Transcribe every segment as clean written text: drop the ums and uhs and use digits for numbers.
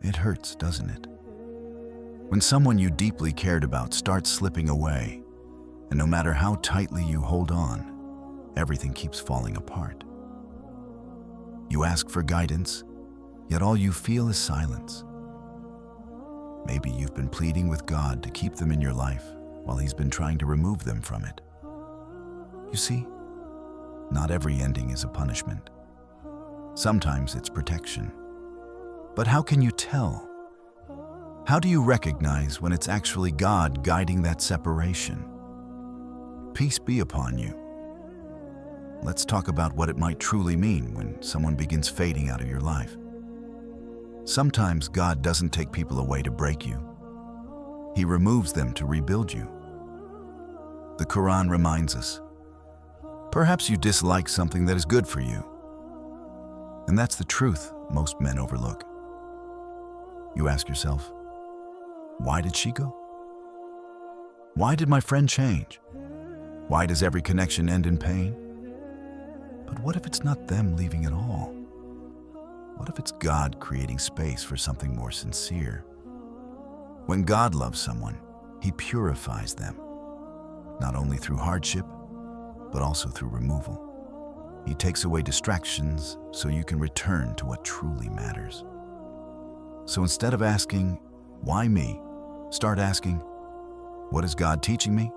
It hurts, doesn't it? When someone you deeply cared about starts slipping away, and no matter how tightly you hold on, everything keeps falling apart. You ask for guidance, yet all you feel is silence. Maybe you've been pleading with God to keep them in your life while He's been trying to remove them from it. You see, not every ending is a punishment. Sometimes it's protection. But how can you tell? How do you recognize when it's actually God guiding that separation? Peace be upon you. Let's talk about what it might truly mean when someone begins fading out of your life. Sometimes God doesn't take people away to break you. He removes them to rebuild you. The Quran reminds us, perhaps you dislike something that is good for you. And that's the truth most men overlook. You ask yourself, why did she go? Why did my friend change? Why does every connection end in pain? But what if it's not them leaving at all? What if it's God creating space for something more sincere? When God loves someone, He purifies them, not only through hardship, but also through removal. He takes away distractions so you can return to what truly matters. So instead of asking, why me? Start asking, what is God teaching me?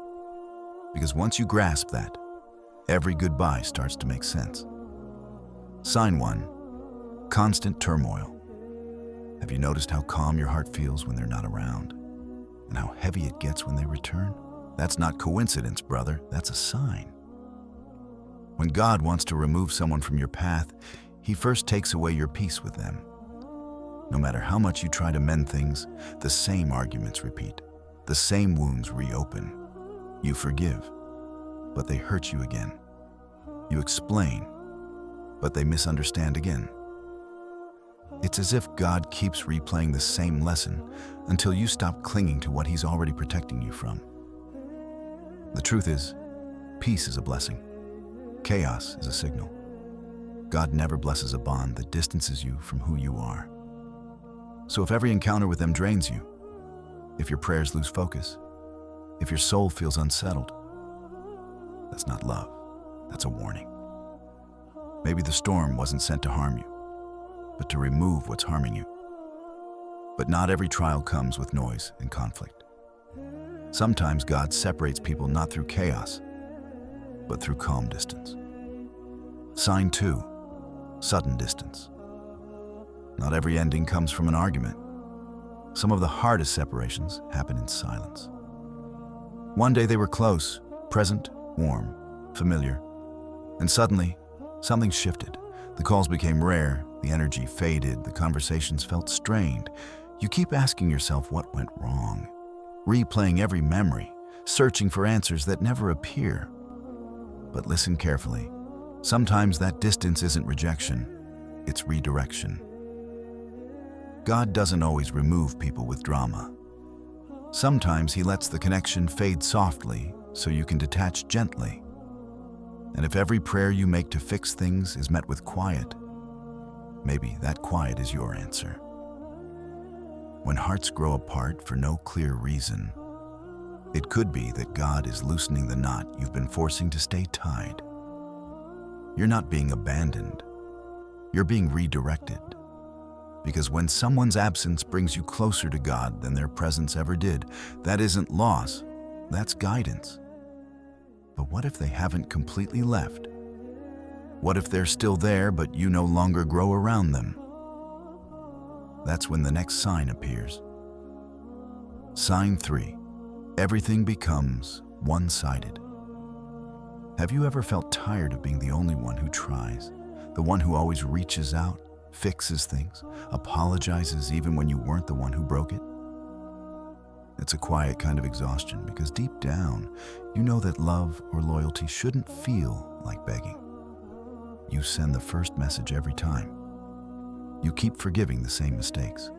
Because once you grasp that, every goodbye starts to make sense. Sign 1. Constant turmoil. Have you noticed how calm your heart feels when they're not around? And how heavy it gets when they return? That's not coincidence, brother. That's a sign. When God wants to remove someone from your path, He first takes away your peace with them. No matter how much you try to mend things, the same arguments repeat. The same wounds reopen. You forgive, but they hurt you again. You explain, but they misunderstand again. It's as if God keeps replaying the same lesson until you stop clinging to what He's already protecting you from. The truth is, peace is a blessing. Chaos is a signal. God never blesses a bond that distances you from who you are. So if every encounter with them drains you, if your prayers lose focus, if your soul feels unsettled, that's not love, that's a warning. Maybe the storm wasn't sent to harm you, but to remove what's harming you. But not every trial comes with noise and conflict. Sometimes God separates people not through chaos, but through calm distance. Sign 2, sudden distance. Not every ending comes from an argument. Some of the hardest separations happen in silence. One day they were close, present, warm, familiar, and suddenly something shifted. The calls became rare, the energy faded, the conversations felt strained. You keep asking yourself what went wrong, replaying every memory, searching for answers that never appear. But listen carefully. Sometimes that distance isn't rejection, it's redirection. God doesn't always remove people with drama. Sometimes He lets the connection fade softly so you can detach gently. And if every prayer you make to fix things is met with quiet, maybe that quiet is your answer. When hearts grow apart for no clear reason, it could be that God is loosening the knot you've been forcing to stay tied. You're not being abandoned. You're being redirected. Because when someone's absence brings you closer to God than their presence ever did, that isn't loss, that's guidance. But what if they haven't completely left? What if they're still there, but you no longer grow around them? That's when the next sign appears. Sign 3. Everything becomes one-sided. Have you ever felt tired of being the only one who tries, the one who always reaches out, fixes things, apologizes even when you weren't the one who broke it? It's a quiet kind of exhaustion because deep down, you know that love or loyalty shouldn't feel like begging. You send the first message every time. You keep forgiving the same mistakes.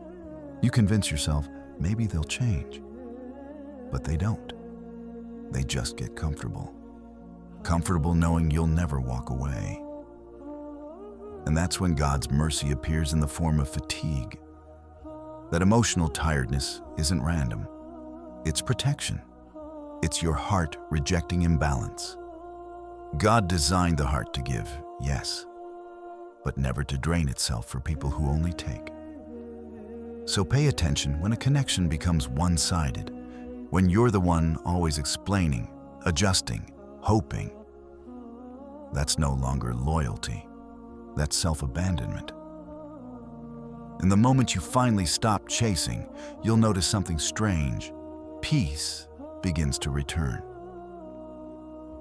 You convince yourself maybe they'll change. But they don't. They just get comfortable. Comfortable knowing you'll never walk away. And that's when God's mercy appears in the form of fatigue. that emotional tiredness isn't random. It's protection. It's your heart rejecting imbalance. God designed the heart to give, yes, but never to drain itself for people who only take. So pay attention when a connection becomes one-sided, when you're the one always explaining, adjusting, hoping. That's no longer loyalty. That's self-abandonment. In the moment you finally stop chasing, you'll notice something strange. Peace begins to return.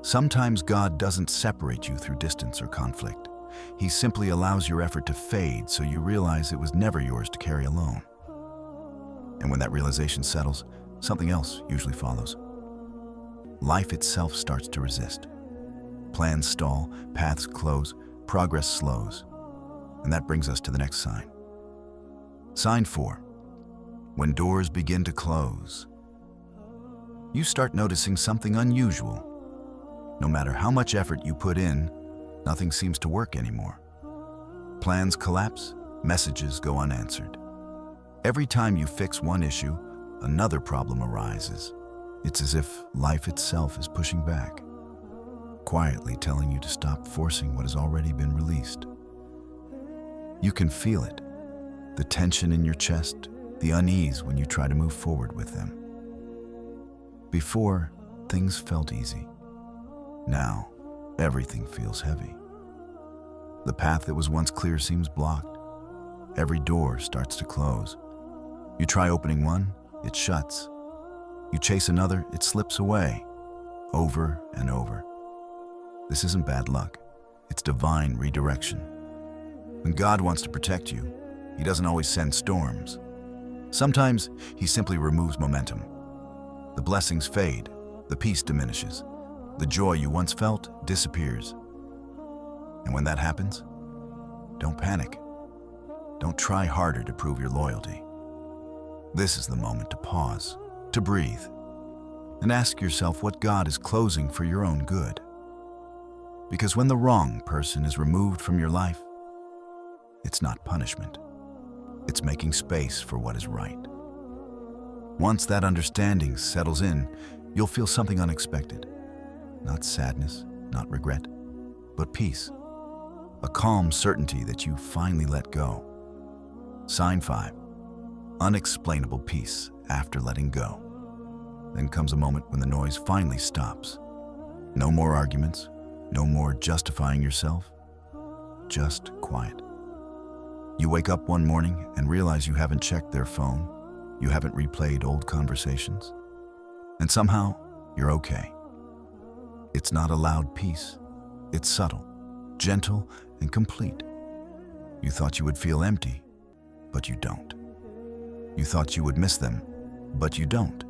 Sometimes God doesn't separate you through distance or conflict. He simply allows your effort to fade so you realize it was never yours to carry alone. And when that realization settles, something else usually follows. Life itself starts to resist. Plans stall, paths close, progress slows. And that brings us to the next sign. Sign 4. When doors begin to close, you start noticing something unusual. No matter how much effort you put in, nothing seems to work anymore. Plans collapse, messages go unanswered. Every time you fix one issue, another problem arises. It's as if life itself is pushing back, quietly telling you to stop forcing what has already been released. You can feel it, the tension in your chest, the unease when you try to move forward with them. Before, things felt easy. Now, everything feels heavy. The path that was once clear seems blocked. Every door starts to close. You try opening one, it shuts. You chase another, it slips away, over and over. This isn't bad luck. It's divine redirection. When God wants to protect you, He doesn't always send storms. Sometimes He simply removes momentum. The blessings fade, the peace diminishes, the joy you once felt disappears. And when that happens, don't panic. Don't try harder to prove your loyalty. This is the moment to pause, to breathe, and ask yourself what God is closing for your own good. Because when the wrong person is removed from your life, it's not punishment. It's making space for what is right. Once that understanding settles in, you'll feel something unexpected. Not sadness, not regret, but peace. A calm certainty that you finally let go. Sign 5. Unexplainable peace after letting go. Then comes a moment when the noise finally stops. No more arguments, no more justifying yourself, just quiet. You wake up one morning and realize you haven't checked their phone, you haven't replayed old conversations, and somehow you're okay. It's not a loud peace, it's subtle, gentle, and complete. You thought you would feel empty, but you don't. You thought you would miss them, but you don't.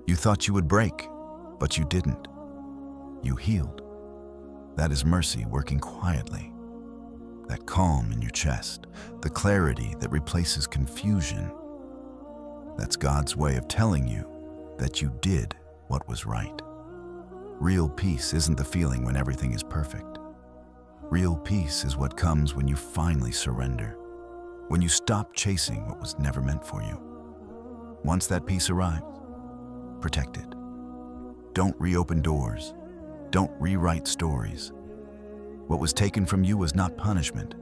You thought you would break, but you didn't. You healed. That is mercy working quietly. That calm in your chest, the clarity that replaces confusion. That's God's way of telling you that you did what was right. Real peace isn't the feeling when everything is perfect. Real peace is what comes when you finally surrender, when you stop chasing what was never meant for you. Once that peace arrives, protect it. Don't reopen doors. Don't rewrite stories. What was taken from you was not punishment,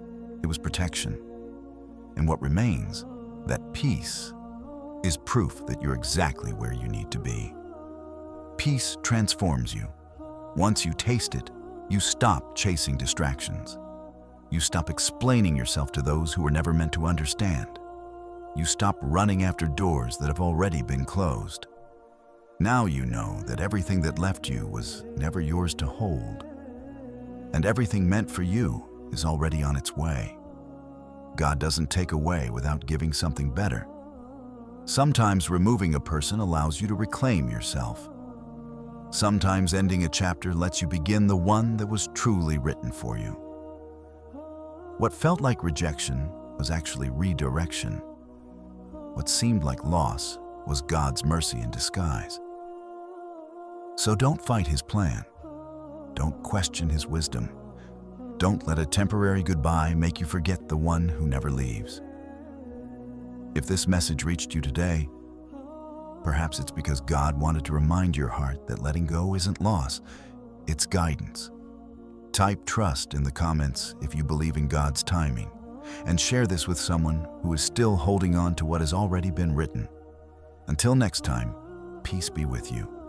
it was protection. And what remains, that peace, is proof that you're exactly where you need to be. Peace transforms you. Once you taste it, you stop chasing distractions. You stop explaining yourself to those who were never meant to understand. You stop running after doors that have already been closed. Now you know that everything that left you was never yours to hold. And everything meant for you is already on its way. God doesn't take away without giving something better. Sometimes removing a person allows you to reclaim yourself. Sometimes ending a chapter lets you begin the one that was truly written for you. What felt like rejection was actually redirection. What seemed like loss was God's mercy in disguise. So don't fight His plan. Don't question His wisdom. Don't let a temporary goodbye make you forget the one who never leaves. If this message reached you today, perhaps it's because God wanted to remind your heart that letting go isn't loss, it's guidance. Type trust in the comments if you believe in God's timing, and share this with someone who is still holding on to what has already been written. Until next time, peace be with you.